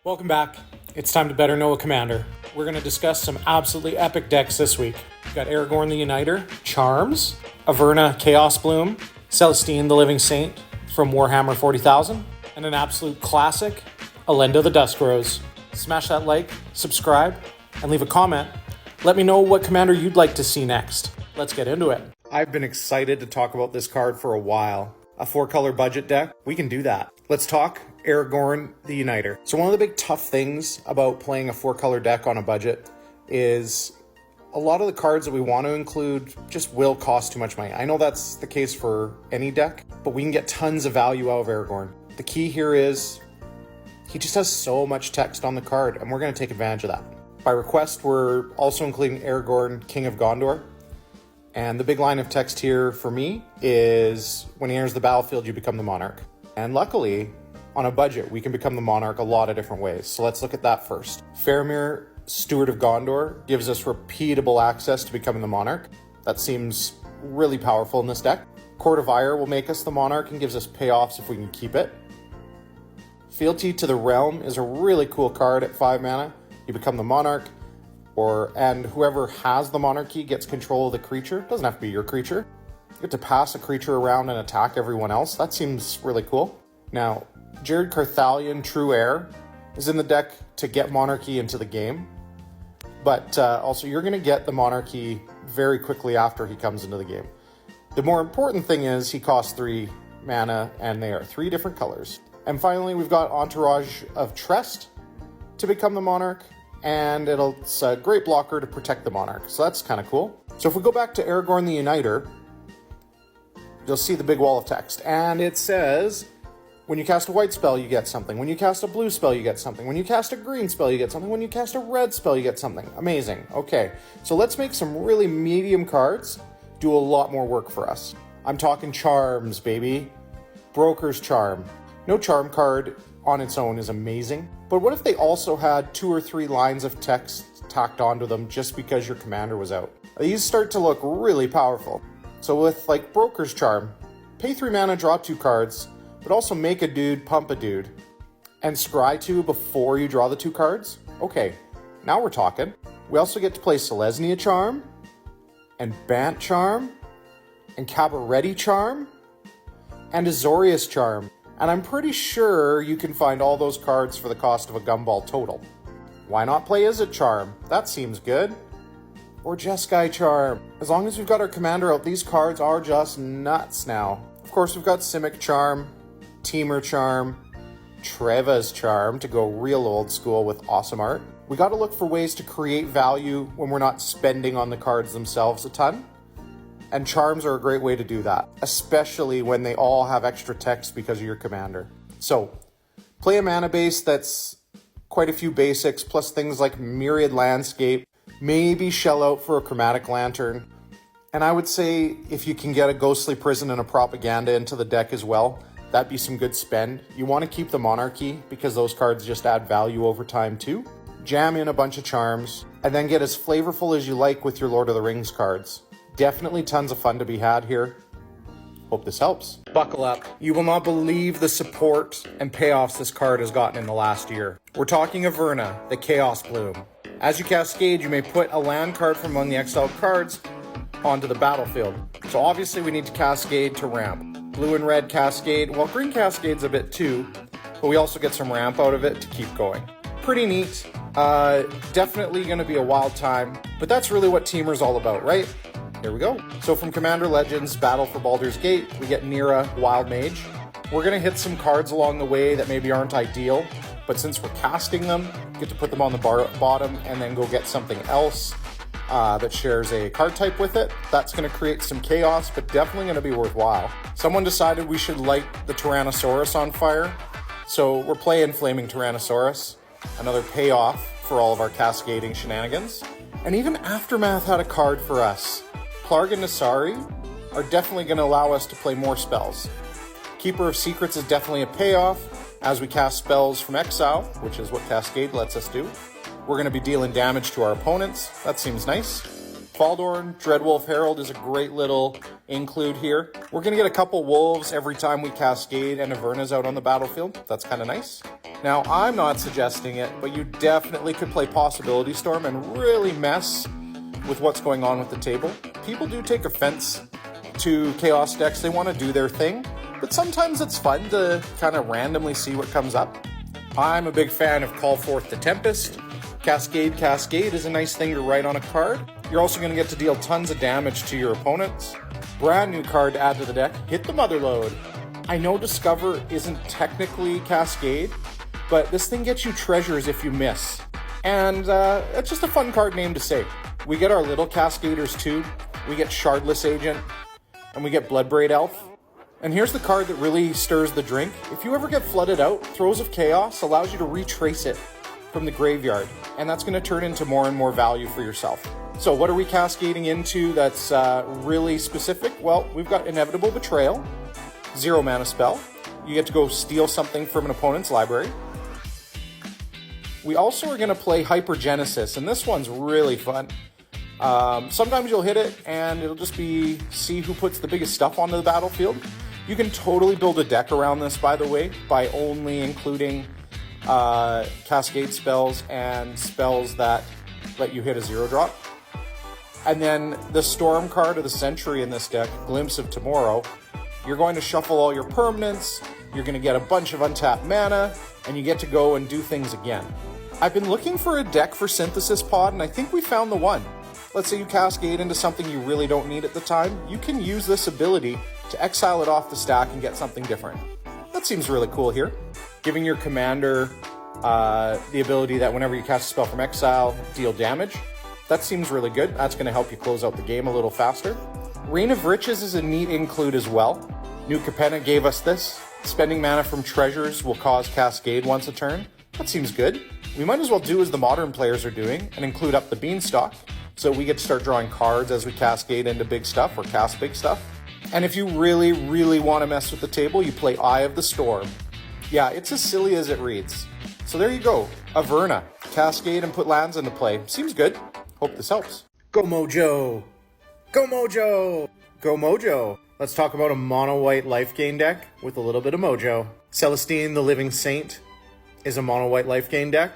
Welcome back. It's time to better know a commander. We're going to discuss some absolutely epic decks this week. We've got Aragorn the Uniter, Charms, Averna Chaos Bloom, Celestine the Living Saint from Warhammer 40,000, and an absolute classic, Elenda the Dusk Rose. Smash that like, subscribe, and leave a comment. Let me know what commander you'd like to see next. Let's get into it. I've been excited to talk about this card for a while. A 4-color budget deck, we can do that. Let's talk Aragorn the Uniter. So one of the big tough things about playing a 4-color deck on a budget is a lot of the cards that we want to include just will cost too much money. I know that's the case for any deck, but we can get tons of value out of Aragorn. The key here is he just has so much text on the card, and we're going to take advantage of that. By request, we're also including Aragorn, King of Gondor. And the big line of text here for me is when he enters the battlefield, you become the monarch. And luckily, on a budget, we can become the monarch a lot of different ways. So let's look at that first. Faramir, Steward of Gondor, gives us repeatable access to becoming the monarch. That seems really powerful in this deck. Court of Ire will make us the monarch and gives us payoffs if we can keep it. Fealty to the Realm is a really cool card at 5 mana. You become the monarch. And whoever has the monarchy gets control of the creature. Doesn't have to be your creature. You get to pass a creature around and attack everyone else. That seems really cool. Now, Jared Carthalion, True Heir, is in the deck to get monarchy into the game. But also, you're going to get the monarchy very quickly after he comes into the game. The more important thing is he costs 3 mana, and they are 3 different colors. And finally, we've got Entourage of Trest to become the monarch. And it's a great blocker to protect the monarch. So that's kind of cool. So if we go back to Aragorn the Uniter, you'll see the big wall of text. And it says, when you cast a white spell, you get something. When you cast a blue spell, you get something. When you cast a green spell, you get something. When you cast a red spell, you get something. Amazing. Okay, so let's make some really medium cards do a lot more work for us. I'm talking charms, baby. Broker's Charm. No charm card on its own is amazing. But what if they also had 2 or 3 lines of text tacked onto them just because your commander was out? These start to look really powerful. So with like Broker's Charm, pay 3 mana, draw 2 cards, but also make a dude, pump a dude, and scry 2 before you draw the 2 cards? Okay, now we're talking. We also get to play Celestine Charm, and Bant Charm, and Cabaretti Charm, and Azorius Charm. And I'm pretty sure you can find all those cards for the cost of a gumball total. Why not play Izzet Charm? That seems good. Or Jeskai Charm. As long as we've got our commander out, these cards are just nuts now. Of course, we've got Simic Charm, Temur Charm, Treva's Charm to go real old school with awesome art. We got to look for ways to create value when we're not spending on the cards themselves a ton. And charms are a great way to do that, especially when they all have extra text because of your commander. So, play a mana base that's quite a few basics, plus things like Myriad Landscape, maybe shell out for a Chromatic Lantern. And I would say if you can get a Ghostly Prison and a Propaganda into the deck as well, that'd be some good spend. You want to keep the Monarchy because those cards just add value over time too. Jam in a bunch of charms, and then get as flavorful as you like with your Lord of the Rings cards. Definitely tons of fun to be had here. Hope this helps. Buckle up. You will not believe the support and payoffs this card has gotten in the last year. We're talking Averna, the Chaos Bloom. As you cascade, you may put a land card from among the exiled cards onto the battlefield. So obviously we need to cascade to ramp. Blue and red cascade, well, green cascade's a bit too, but we also get some ramp out of it to keep going. Pretty neat. Definitely going to be a wild time, but that's really what Temur's all about, right? Here we go. So from Commander Legends Battle for Baldur's Gate, we get Nira, Wild Mage. We're going to hit some cards along the way that maybe aren't ideal, but since we're casting them, we get to put them on the bottom and then go get something else that shares a card type with it. That's going to create some chaos, but definitely going to be worthwhile. Someone decided we should light the Tyrannosaurus on fire, so we're playing Flaming Tyrannosaurus, another payoff for all of our cascading shenanigans. And even Aftermath had a card for us. Plarg and Nasari are definitely going to allow us to play more spells. Keeper of Secrets is definitely a payoff as we cast spells from exile, which is what Cascade lets us do. We're going to be dealing damage to our opponents. That seems nice. Faldorn, Dreadwolf Herald is a great little include here. We're going to get a couple wolves every time we cascade and Averna's out on the battlefield. That's kind of nice. Now, I'm not suggesting it, but you definitely could play Possibility Storm and really mess with what's going on with the table. People do take offense to Chaos decks. They want to do their thing, but sometimes it's fun to kind of randomly see what comes up. I'm a big fan of Call Forth the Tempest. Cascade is a nice thing to write on a card. You're also going to get to deal tons of damage to your opponents. Brand new card to add to the deck, Hit the Motherlode. I know Discover isn't technically Cascade, but this thing gets you treasures if you miss. And it's just a fun card name to say. We get our little Cascaders too. We get Shardless Agent, and we get Bloodbraid Elf. And here's the card that really stirs the drink. If you ever get flooded out, Throes of Chaos allows you to retrace it from the graveyard, and that's going to turn into more and more value for yourself. So what are we cascading into that's really specific? Well, we've got Inevitable Betrayal, 0 mana spell. You get to go steal something from an opponent's library. We also are going to play Hypergenesis, and this one's really fun. Sometimes you'll hit it, and it'll just be see who puts the biggest stuff onto the battlefield. You can totally build a deck around this, by the way, by only including Cascade spells and spells that let you hit a 0-drop. And then the Storm card of the Century in this deck, Glimpse of Tomorrow, you're going to shuffle all your permanents, you're going to get a bunch of untapped mana, and you get to go and do things again. I've been looking for a deck for Synthesis Pod, and I think we found the one. Let's say you cascade into something you really don't need at the time, you can use this ability to exile it off the stack and get something different. That seems really cool here. Giving your commander the ability that whenever you cast a spell from exile, deal damage. That seems really good. That's going to help you close out the game a little faster. Reign of Riches is a neat include as well. New Capenna gave us this. Spending mana from treasures will cause Cascade once a turn. That seems good. We might as well do as the modern players are doing and include up the Beanstalk, so we get to start drawing cards as we cascade into big stuff or cast big stuff. And if you really, really want to mess with the table, you play Eye of the Storm. Yeah, it's as silly as it reads. So there you go. Averna. Cascade and put lands into play. Seems good. Hope this helps. Go Mojo! Go Mojo! Go Mojo! Let's talk about a mono-white life gain deck with a little bit of mojo. Celestine, the Living Saint, is a mono-white life gain deck.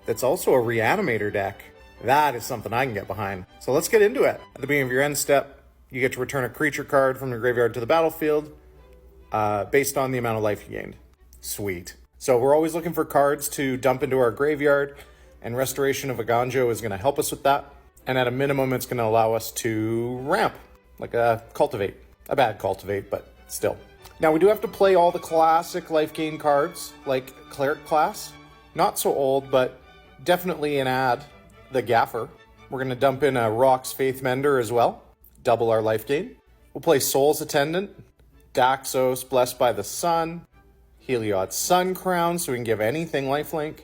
That's also a Reanimator deck. That is something I can get behind. So let's get into it. At the beginning of your end step, you get to return a creature card from your graveyard to the battlefield based on the amount of life you gained. Sweet. So we're always looking for cards to dump into our graveyard, and Restoration of Aganjo is going to help us with that. And at a minimum, it's going to allow us to ramp, like a Cultivate. A bad Cultivate, but still. Now, we do have to play all the classic life gain cards, like Cleric class. Not so old, but definitely an add. The Gaffer. We're going to dump in a Rock's Faith Mender as well. Double our life gain. We'll play Soul's Attendant, Daxos, Blessed by the Sun, Heliod's Sun Crown, so we can give anything lifelink,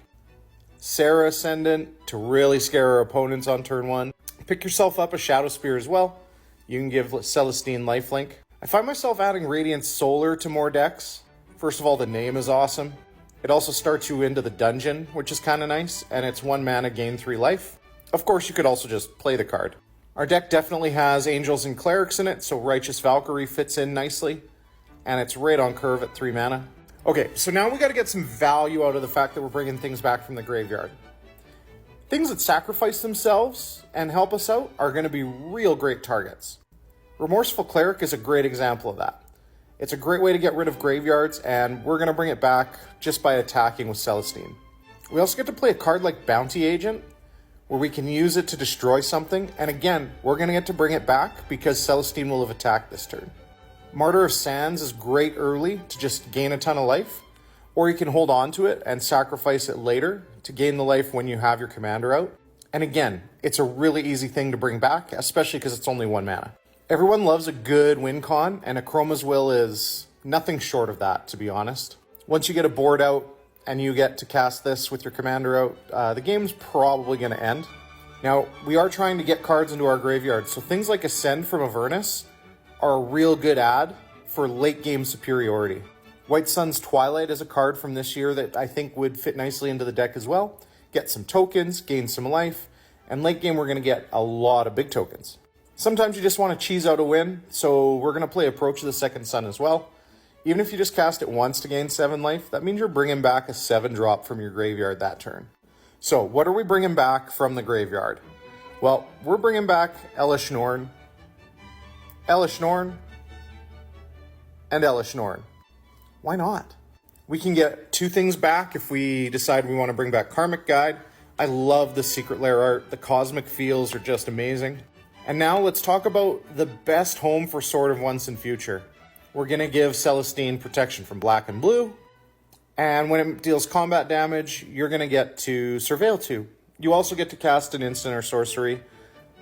Sarah Ascendant to really scare our opponents on turn 1. Pick yourself up a Shadow Spear as well. You can give Celestine lifelink. I find myself adding Radiant Solar to more decks. First of all, the name is awesome. It also starts you into the dungeon, which is kind of nice, and it's 1 mana, gain 3 life. Of course, you could also just play the card. Our deck definitely has Angels and Clerics in it, so Righteous Valkyrie fits in nicely, and it's right on curve at 3 mana. Okay, so now we got to get some value out of the fact that we're bringing things back from the graveyard. Things that sacrifice themselves and help us out are going to be real great targets. Remorseful Cleric is a great example of that. It's a great way to get rid of graveyards, and we're going to bring it back just by attacking with Celestine. We also get to play a card like Bounty Agent, where we can use it to destroy something, and again, we're going to get to bring it back because Celestine will have attacked this turn. Martyr of Sands is great early to just gain a ton of life, or you can hold on to it and sacrifice it later to gain the life when you have your commander out. And again, it's a really easy thing to bring back, especially because it's only 1 mana. Everyone loves a good win con, and Akroma's Will is nothing short of that, to be honest. Once you get a board out and you get to cast this with your commander out, the game's probably going to end. Now, we are trying to get cards into our graveyard, so things like Ascend from Avernus are a real good add for late game superiority. White Sun's Twilight is a card from this year that I think would fit nicely into the deck as well. Get some tokens, gain some life, And late game, we're going to get a lot of big tokens. Sometimes you just want to cheese out a win, so we're going to play Approach of the Second Sun as well. Even if you just cast it once to gain 7 life, that means you're bringing back a 7-drop from your graveyard that turn. So what are we bringing back from the graveyard? Well, we're bringing back Elesh Norn, and Elesh Norn. Why not? We can get 2 things back if we decide we want to bring back Karmic Guide. I love the Secret Lair art. The cosmic feels are just amazing. And now let's talk about the best home for Sword of Once and Future. We're going to give Celestine protection from black and blue. And when it deals combat damage, you're going to get to Surveil 2. You also get to cast an instant or sorcery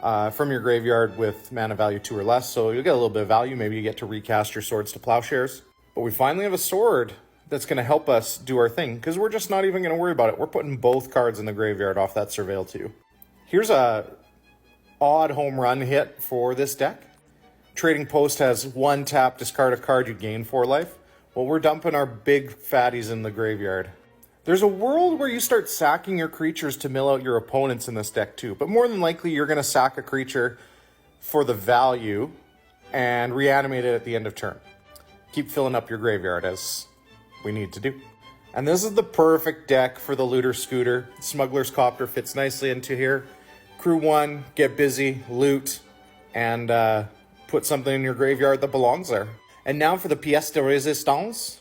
from your graveyard with mana value 2 or less. So you'll get a little bit of value. Maybe you get to recast your swords to plowshares. But we finally have a sword that's going to help us do our thing, because we're just not even going to worry about it. We're putting both cards in the graveyard off that Surveil 2. Here's a odd home run hit for this deck. Trading Post has 1 tap, discard a card, you gain 4 life. Well, we're dumping our big fatties in the graveyard. There's a world where you start sacking your creatures to mill out your opponents in this deck too, but more than likely you're going to sack a creature for the value and reanimate it at the end of turn. Keep filling up your graveyard as we need to do. And this is the perfect deck for the Looter Scooter. Smuggler's Copter fits nicely into here. Crew 1, get busy, loot, and put something in your graveyard that belongs there. And now for the pièce de résistance,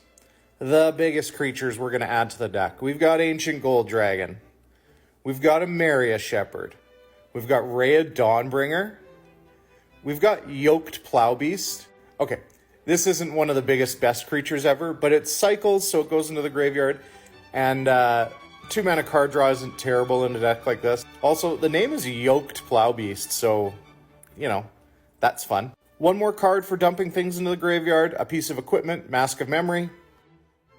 the biggest creatures we're going to add to the deck. We've got Ancient Gold Dragon. We've got Emeria Shepherd. We've got Rhea Dawnbringer. We've got Yoked Plowbeast. Okay, this isn't one of the biggest, best creatures ever, but it cycles, so it goes into the graveyard. And 2 mana card draw isn't terrible in a deck like this. Also, the name is Yoked Plowbeast, so, you know, that's fun. 1 more card for dumping things into the graveyard, a piece of equipment, Mask of Memory.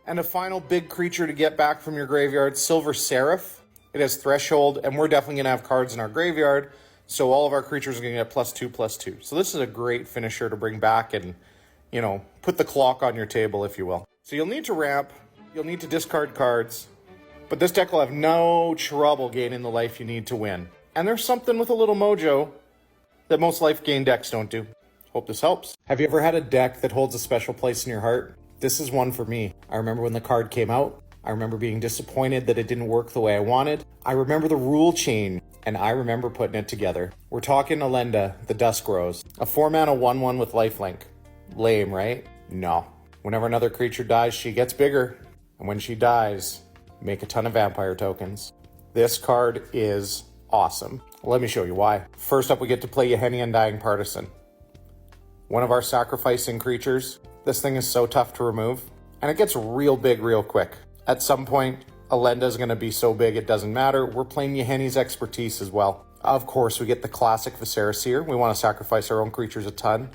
And a final big creature to get back from your graveyard, Silver Seraph. It has Threshold, and we're definitely going to have cards in our graveyard, so all of our creatures are going to get +2/+2. So this is a great finisher to bring back and, you know, put the clock on your table, if you will. So you'll need to ramp, you'll need to discard cards, but this deck will have no trouble gaining the life you need to win. And there's something with a little mojo that most life gain decks don't do. Hope this helps. Have you ever had a deck that holds a special place in your heart? This is one for me. I remember when the card came out. I remember being disappointed that it didn't work the way I wanted. I remember the rule change, and I remember putting it together. We're talking Elenda, the Dusk Rose. A 4-mana 1/1 with lifelink. Lame, right? No. Whenever another creature dies, she gets bigger. And when she dies, make a ton of vampire tokens. This card is awesome. Let me show you why. First up, we get to play Yeheni Undying Partisan. One of our sacrificing creatures. This thing is so tough to remove, and it gets real big real quick. At some point, Elenda is going to be so big it doesn't matter. We're playing Yeheni's Expertise as well. Of course, we get the classic Viscera Seer. We want to sacrifice our own creatures a ton.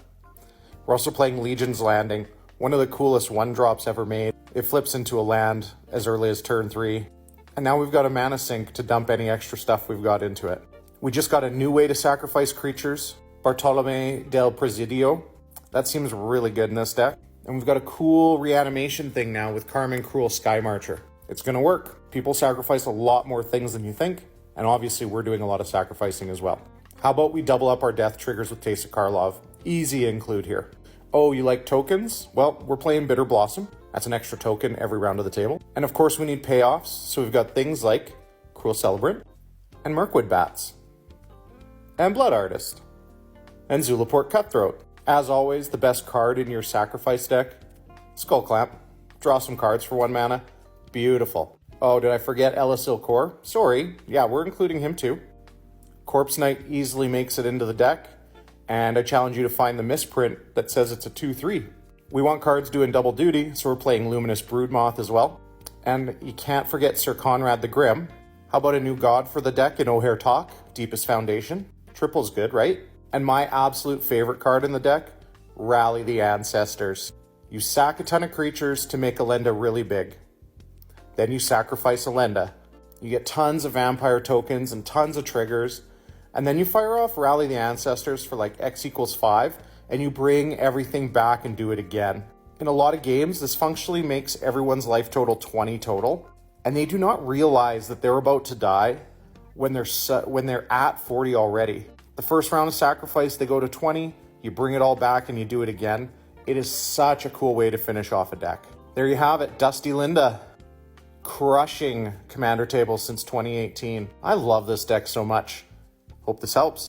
We're also playing Legion's Landing, one of the coolest 1-drops ever made. It flips into a land as early as turn 3. And now we've got a mana sink to dump any extra stuff we've got into it. We just got a new way to sacrifice creatures, Bartolome del Presidio. That seems really good in this deck. And we've got a cool reanimation thing now with Carmen Cruel Sky Marcher. It's going to work. People sacrifice a lot more things than you think, and obviously we're doing a lot of sacrificing as well. How about we double up our death triggers with Taste of Karlov? Easy include here. Oh, you like tokens? Well, we're playing Bitter Blossom. That's an extra token every round of the table. And of course we need payoffs, so we've got things like Cruel Celebrant, and Mirkwood Bats, and Blood Artist, and Zulaport Cutthroat. As always, the best card in your sacrifice deck, Skull Clamp. Draw some cards for 1 mana. Beautiful. Oh, did I forget Elisil Core? Sorry. Yeah, we're including him too. Corpse Knight easily makes it into the deck, and I challenge you to find the misprint that says it's a 2/3. We want cards doing double duty, so we're playing Luminous Broodmoth as well. And you can't forget Sir Conrad the Grim. How about a new god for the deck in O'Hare Talk, Deepest Foundation? Triple's good, right? And my absolute favorite card in the deck, Rally the Ancestors. You sack a ton of creatures to make Elenda really big. Then you sacrifice Elenda. You get tons of vampire tokens and tons of triggers. And then you fire off Rally the Ancestors for like X = 5, and you bring everything back and do it again. In a lot of games, this functionally makes everyone's life total 20 total, and they do not realize that they're about to die when they're at 40 already. The first round of sacrifice, they go to 20, you bring it all back and you do it again. It is such a cool way to finish off a deck. There you have it, Dusty Linda, crushing Commander tables since 2018. I love this deck so much. Hope this helps.